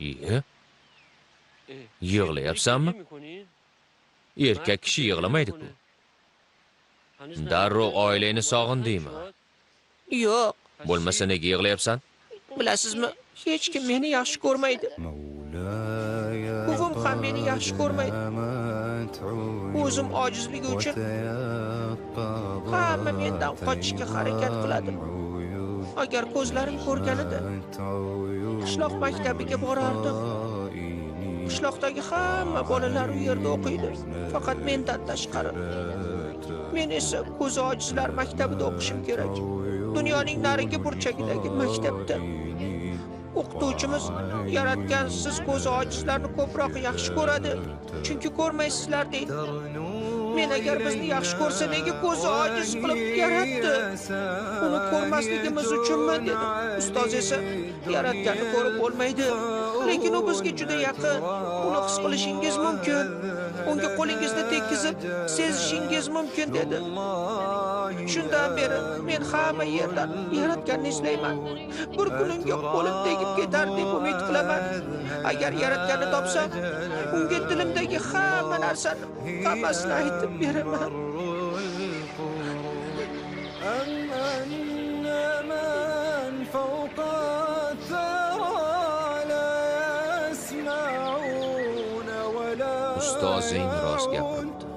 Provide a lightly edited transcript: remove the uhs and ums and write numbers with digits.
Iye, yig'layapsanmi? Erkak kishi yig'lamaydi-ku. Darrov oilangni sog'indingmi? Yo'q, Bo'lmasa nega yig'layapsan? bilasizmi? Hech kim meni yaxshi ko'rmaydi. Buvim ham meni yaxshi ko'rmaydi. O'zim ojizligi uchun hamma mendan qochishga harakat qiladi. Agar ko'zlarim ko'rganida qishloq maktabiga borardim. Qishloqdagi hamma bolalar u yerda o'qiydi, faqat mendan tashqari. Men esa ko'zi ojizlar maktabida o'qishim kerak. Dunyoning narigi burchagidagi maktabda. O'qituvchimiz yaratgan siz ko'zi ojizlarni ko'proq yaxshi ko'radi, chunki ko'rmaysizlar deydi. Men agar bizni yaxshi ko'rsa, nega ko'zi ojiz qilib yaratdi? Uni ko'rmasligimiz uchunmi dedi. Ustoz esa yaratganni ko'rib bo'lmaydi, lekin u bizga juda yaqin. Uni his qilishingiz mumkin. Unga qo'lingizni tekkizib sezishingiz mumkin dedi. Shundan beri men hamma yerdan yaratganni izlayman. Bir kun unga qo'lim tegib ketar deb umid qilaman. Agar yaratganni topsam, unga dilimdagi hamma narsani, hammasini aytib beraman. Ustozing rost gapiribdi.